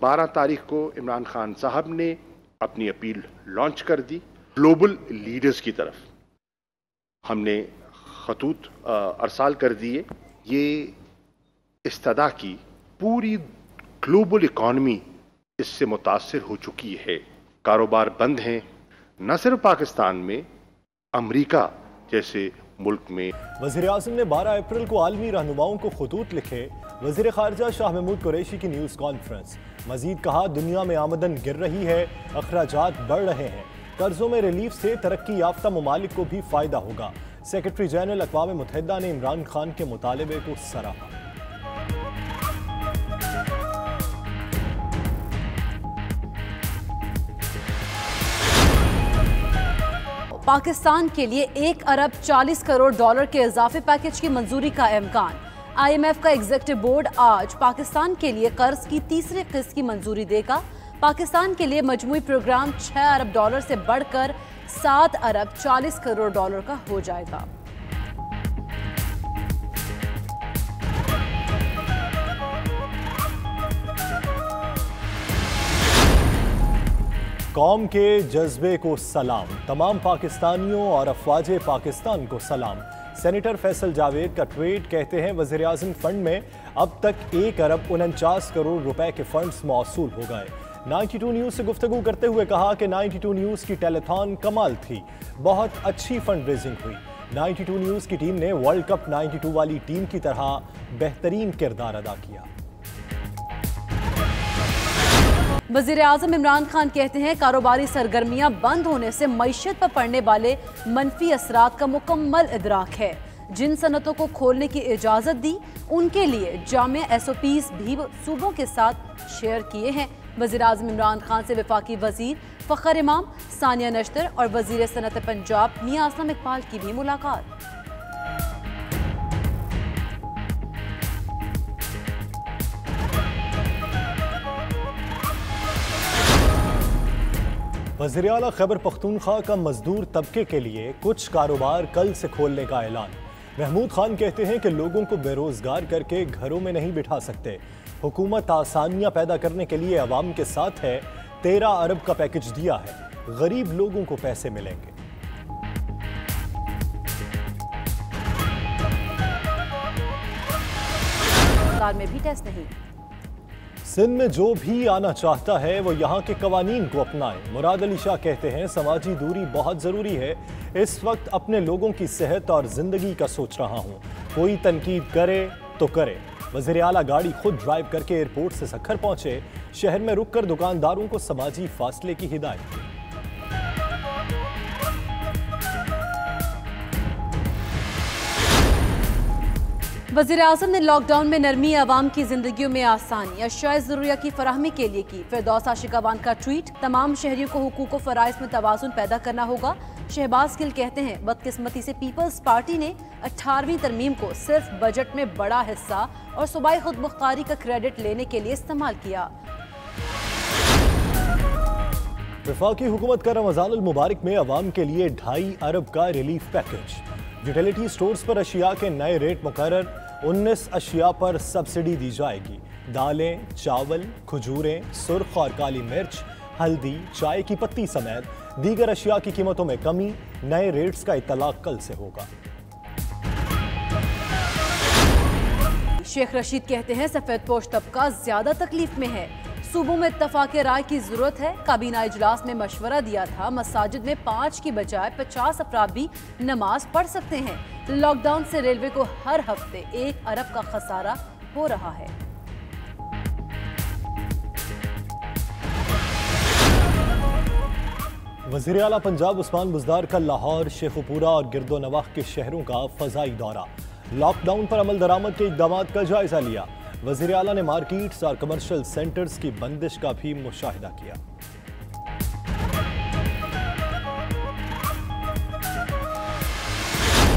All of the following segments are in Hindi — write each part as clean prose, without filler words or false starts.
12 तारीख को इमरान खान साहब ने अपनी अपील लॉन्च कर दी ग्लोबल लीडर्स की तरफ। हमने खतूत अरसाल कर दिए। ये इस्तदा की पूरी ग्लोबल इकॉनमी इससे मुतासिर हो चुकी है। कारोबार बंद हैं, न सिर्फ पाकिस्तान में, अमेरिका जैसे मुल्क में। वज़ीर आज़म ने 12 अप्रैल को आलमी रहनुमाओं को खतूत लिखे। वज़ीर ख़ारजा शाह महमूद कुरैशी की न्यूज़ कॉन्फ्रेंस। मज़ीद कहा, दुनिया में आमदन गिर रही है, अखराजात बढ़ रहे हैं। कर्जों में रिलीफ से तरक्की याफ्ता ममालिक को भी फ़ायदा होगा। सेक्रेटरी जनरल अक़वाम मुत्तहिदा ने इमरान खान के मुतालबे को सराहा। पाकिस्तान के लिए 1 अरब 40 करोड़ डॉलर के इजाफी पैकेज की मंजूरी का इम्कान। IMF का एग्जीक्यूटिव बोर्ड आज पाकिस्तान के लिए कर्ज की तीसरी किस्त की मंजूरी देगा। पाकिस्तान के लिए मजमूई प्रोग्राम 6 अरब डॉलर से बढ़कर 7 अरब 40 करोड़ डॉलर का हो जाएगा। कौम के जज्बे को सलाम। तमाम पाकिस्तानियों और अफवाज पाकिस्तान को सलाम। सेनेटर फैसल जावेद का ट्वीट, कहते हैं वज़ीर आज़म फंड में अब तक 1 अरब 49 करोड़ रुपए के फंड्स मौसूल हो गए। 92 न्यूज़ से गुफ्तगू करते हुए कहा कि 92 न्यूज़ की टेलीथॉन कमाल थी, बहुत अच्छी फंड रेजिंग हुई। 92 न्यूज़ की टीम ने वर्ल्ड कप 92 वाली टीम की तरह बेहतरीन किरदार अदा किया। वज़ीर आज़म इमरान खान कहते हैं, कारोबारी सरगर्मियां बंद होने से मईशत पर पड़ने वाले मनफी असरात का मुकम्मल इदराक है। जिन सनतों को खोलने की इजाज़त दी, उनके लिए जामे SOPs भी सूबों के साथ शेयर किए हैं। वज़ीर आज़म इमरान खान से वफाकी वज़ीर फ़खर इमाम, सानिया नश्तर और वज़ीर सनत पंजाब मियां असलम इकबाल की भी मुलाकात। वज़ीर आला खैबर पख्तूनख्वा का मजदूर तबके के लिए कुछ कारोबार कल से खोलने का ऐलान। महमूद खान कहते हैं कि लोगों को बेरोजगार करके घरों में नहीं बिठा सकते। हुकूमत आसानियां पैदा करने के लिए अवाम के साथ है। 13 अरब का पैकेज दिया है, गरीब लोगों को पैसे मिलेंगे। में भी टेस्ट नहीं। सिंध में जो भी आना चाहता है वो यहाँ के कवानीन को अपनाए। मुराद अली शाह कहते हैं, समाजी दूरी बहुत ज़रूरी है। इस वक्त अपने लोगों की सेहत और ज़िंदगी का सोच रहा हूँ, कोई तनकीद करे तो करे। वज़ीर आला गाड़ी खुद ड्राइव करके एयरपोर्ट से सक्खर पहुँचे। शहर में रुककर दुकानदारों को समाजी फासले की हिदायत। वज़ीर आज़म ने लॉकडाउन में नरमी आवाम की जिंदगियों में आसानी अशियाए ज़रूरिया की फराहमी के लिए की। फिरदौस आशिकावान का ट्वीट, तमाम शहरियों को हुकूक व फ़राइज़ में तवाज़ुन पैदा करना होगा। शहबाज गिल कहते हैं, बदकिस्मती से पीपल्स पार्टी ने 18वीं तरमीम को सिर्फ बजट में बड़ा हिस्सा और सूबाई खुद मुख्तारी का क्रेडिट लेने के लिए इस्तेमाल किया। वफाकी हुकूमत का रमज़ानुल मुबारक में अवाम के लिए 2.5 अरब का रिलीफ पैकेज। यूटिलिटी स्टोर्स पर अशिया के नए रेट मुकर्रर। 19 अशिया पर सब्सिडी दी जाएगी। दालें, चावल, खजूरें, सुर्ख और काली मिर्च, हल्दी, चाय की पत्ती समेत दीगर अशिया की कीमतों में कमी। नए रेट्स का इत्तलाक कल से होगा। शेख रशीद कहते हैं, सफेद पोश तबका ज्यादा तकलीफ में है। सूबों में इत्तफाक राय की जरूरत है। काबीना इजलास में मशवरा दिया था, मसाजिद में 5 की बजाय 50 अफराद भी नमाज पढ़ सकते हैं। लॉकडाउन से रेलवे को हर हफ्ते 1 अरब का खसारा हो रहा है। वज़ीर आला पंजाब उस्मान बुज़दार का लाहौर, शेखुपुरा और गिरदो नवाह के शहरों का फ़ज़ाई दौरा। लॉकडाउन पर अमल दरामद के इक़दामात का जायजा लिया। वज़ीर आला ने मार्केट्स और कमर्शियल सेंटर्स की बंदिश का भी मुशाहिदा किया।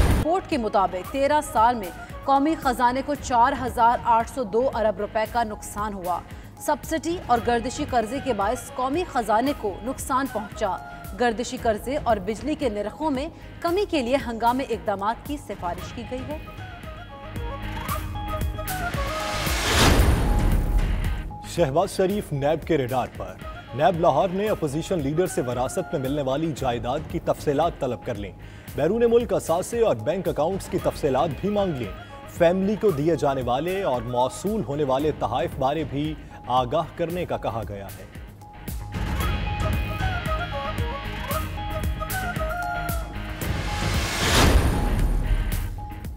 रिपोर्ट के मुताबिक 13 साल में कौमी खजाने को 4,802 अरब रुपए का नुकसान हुआ। सब्सिडी और गर्दिशी कर्जे के बायस कौमी खजाने को नुकसान पहुंचा। गर्दिशी कर्जे और बिजली के निर्खों में कमी के लिए हंगामी इक़दामात की सिफारिश की गई है। शहबाज शरीफ नैब के रेडार पर। नैब लाहौर ने अपोजिशन लीडर से वरासत में मिलने वाली जायदाद की तफसीलात तलब कर लीं। बैरून मुल्क असासे और बैंक अकाउंट्स की तफसीलात भी मांग लीं। फैमिली को दिए जाने वाले और मौसूल होने वाले तहाइफ बारे भी आगाह करने का कहा गया है।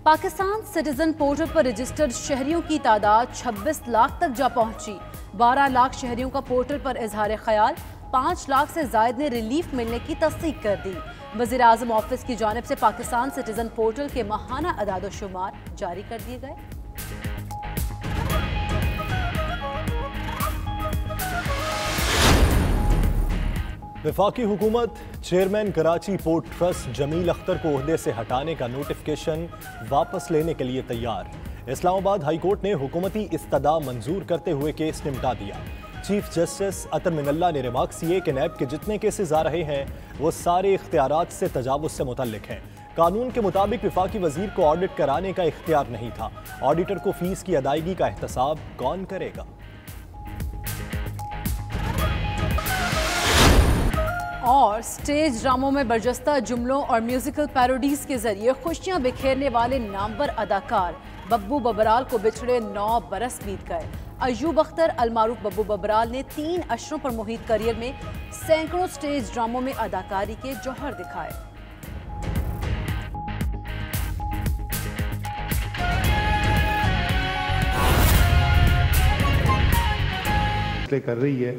पाकिस्तान सिटीजन पोर्टल पर रजिस्टर्ड शहरियों की तादाद 26 लाख तक जा पहुंची। 12 लाख शहरियों का पोर्टल पर इजहार ख्याल। 5 लाख से जायद ने रिलीफ मिलने की तस्दीक कर दी। वज़ीर आज़म ऑफिस की जानिब से पाकिस्तान सिटीजन पोर्टल के माहाना अदाद-ओ-शुमार जारी कर दिए गए। वफाकी हुकूमत chairman Karachi port trust Jamil Akhtar को ओहदे से हटाने का नोटिफिकेशन वापस लेने के लिए तैयार। इस्लामाबाद हाई कोर्ट ने हुकूमती इस्तदा मंजूर करते हुए केस निपटा दिया। चीफ जस्टिस अतर मिनल्ला ने रिमार्क्स किए कि नैब के जितने केसेस आ रहे हैं वो सारे इख्तियारात से तजावुज से मुतल्लिक हैं। कानून के मुताबिक वफाकी वजीर को ऑडिट कराने का इख्तियार नहीं था। ऑडिटर को फीस की अदायगी का एहतसाब कौन करेगा? और स्टेज ड्रामों में बरजस्ता जुमलों और म्यूजिकल पैरोडीज के जरिए खुशियां बिखेरने वाले नामवर अदाकार बब्बू बबराल को बिछड़े 9 बरस बीत गए। अयूब अख्तर अलमारूफ बब्बू बबराल ने 3 अशरों पर मुहित करियर में सैकड़ों स्टेज ड्रामों में अदाकारी के जौहर दिखाए। कर रही है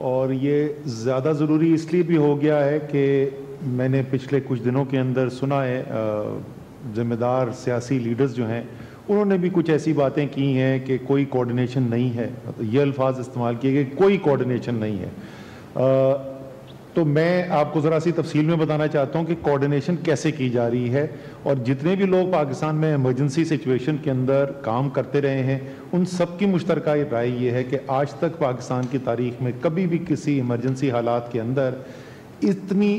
और ये ज़्यादा ज़रूरी इसलिए भी हो गया है कि मैंने पिछले कुछ दिनों के अंदर सुना है ज़िम्मेदार सियासी लीडर्स जो हैं उन्होंने भी कुछ ऐसी बातें की हैं कि कोई कोऑर्डिनेशन नहीं है। ये अल्फाज इस्तेमाल किए गए, कोई कोऑर्डिनेशन नहीं है। तो मैं आपको ज़रा सी तफसील में बताना चाहता हूँ कि कोऑर्डिनेशन कैसे की जा रही है। और जितने भी लोग पाकिस्तान में इमरजेंसी सिचुएशन के अंदर काम करते रहे हैं उन सब की मुश्तरका राय ये है कि आज तक पाकिस्तान की तारीख में कभी भी किसी इमरजेंसी हालात के अंदर इतनी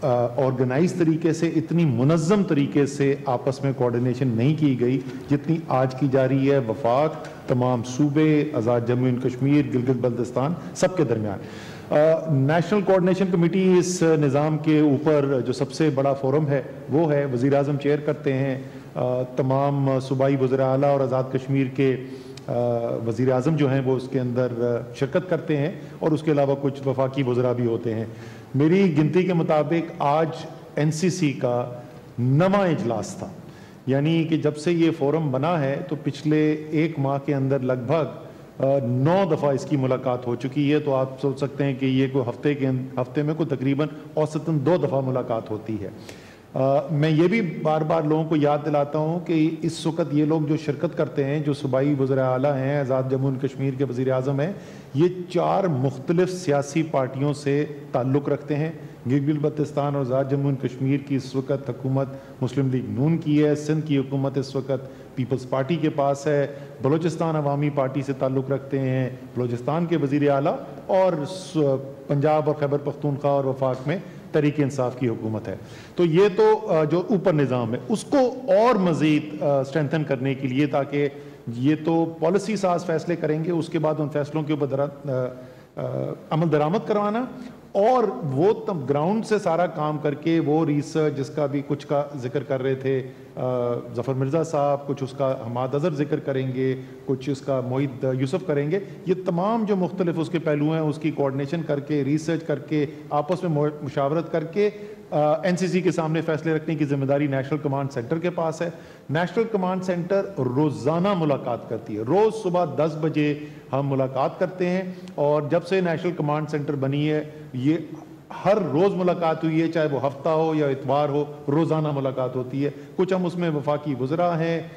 ऑर्गेनाइज तरीके से, इतनी मुनज़्ज़म तरीके से आपस में कोऑर्डिनेशन नहीं की गई जितनी आज की जा रही है। वफाक, तमाम सूबे, आज़ाद जम्मू एंड कश्मीर, गिलगित बल्तिस्तान, सबके दरमियान नेशनल कोऑर्डिनेशन कमेटी इस निज़ाम के ऊपर जो सबसे बड़ा फोरम है वो है। वज़ीर आज़म चेयर करते हैं। तमाम सूबाई वज़ीर आला और आज़ाद कश्मीर के वज़ीर आज़म जो हैं वो उसके अंदर शिरकत करते हैं और उसके अलावा कुछ वफाकी वज़रा भी होते हैं। मेरी गिनती के मुताबिक आज NCC का 9वां इजलास था, यानी कि जब से ये फोरम बना है तो पिछले 1 माह के अंदर लगभग 9 दफ़ा इसकी मुलाकात हो चुकी है। तो आप सोच सकते हैं कि ये कोई हफ्ते में कोई तकरीबन औसतन 2 दफ़ा मुलाकात होती है। मैं ये भी बार बार लोगों को याद दिलाता हूँ कि इस वक्त ये लोग जो शिरकत करते हैं, जो सूबाई वज़ीर आला हैं, आज़ाद जम्मू एंड कश्मीर के वज़ीर आज़म हैं, ये 4 मुख्तलिफ सियासी पार्टियों से ताल्लुक़ रखते हैं। गिलगित बल्तिस्तान और आज़ाद जम्मू एंड कश्मीर की इस वक्त हुकूमत मुस्लिम लीग नून की है। सिंध की हुकूमत इस वक्त पीपल्स पार्टी के पास है। बलूचिस्तान अवामी पार्टी से ताल्लुक़ रखते हैं बलूचिस्तान के वज़ीर आला, और पंजाब और खैबर पख्तूनख्वा और वफाक में तहरीक इंसाफ की हुकूमत है। तो ये तो जो ऊपर निज़ाम है उसको और मज़ीद स्ट्रेंथन करने के लिए, ताकि ये तो पॉलिसी साज फैसले करेंगे, उसके बाद उन फैसलों के ऊपर अमल दरामद करवाना और वो तब ग्राउंड से सारा काम करके वो रिसर्च जिसका भी कुछ का जिक्र कर रहे थे ज़फ़र मिर्ज़ा साहब, कुछ उसका हमाद अज़हर जिक्र करेंगे, कुछ उसका मोहित यूसुफ करेंगे। ये तमाम जो मुख्तलिफ उसके पहलू हैं उसकी कोऑर्डिनेशन करके, रिसर्च करके, आपस में मुशावरत करके NCC के सामने फैसले रखने की जिम्मेदारी नेशनल कमांड सेंटर के पास है। नेशनल कमांड सेंटर रोज़ाना मुलाकात करती है। रोज़ सुबह 10 बजे हम मुलाकात करते हैं और जब से नेशनल कमांड सेंटर बनी है ये हर रोज़ मुलाकात हुई है, चाहे वो हफ्ता हो या इतवार हो, रोज़ाना मुलाकात होती है। कुछ हम उसमें वफाकी वज़रा हैं,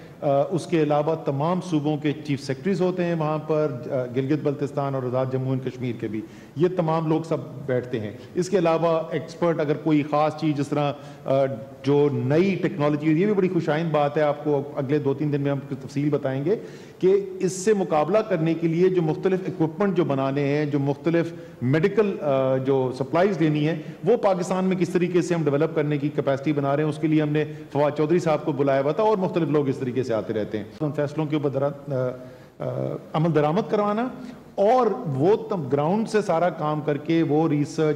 उसके अलावा तमाम सूबों के चीफ सेक्रेटरीज होते हैं वहाँ पर, गिलगित बल्तिस्तान और आज़ाद जम्मू एंड कश्मीर के भी, ये तमाम लोग सब बैठते हैं। इसके अलावा एक्सपर्ट अगर कोई ख़ास चीज़ जिस तरह जो नई टेक्नोलॉजी, ये भी बड़ी खुशाइन बात है, आपको अगले 2-3 दिन में हम तफसील बताएंगे कि इससे मुकाबला करने के लिए जो मुख्तलिफ इक्विपमेंट जो बनाने हैं, जो मुख्तलिफ मेडिकल जो सप्लाईज देनी है, वो पाकिस्तान में किस तरीके से हम डेवलप करने की कैपेसिटी बना रहे हैं। उसके लिए हमने फवाद चौधरी साहब को बुलाया हुआ था और मुख्तलिफ लोग इस तरीके से आते रहते हैं। उन फैसलों के ऊपर अमल दरामद करवाना और वो तब ग्राउंड से सारा काम करके वो रिसर्च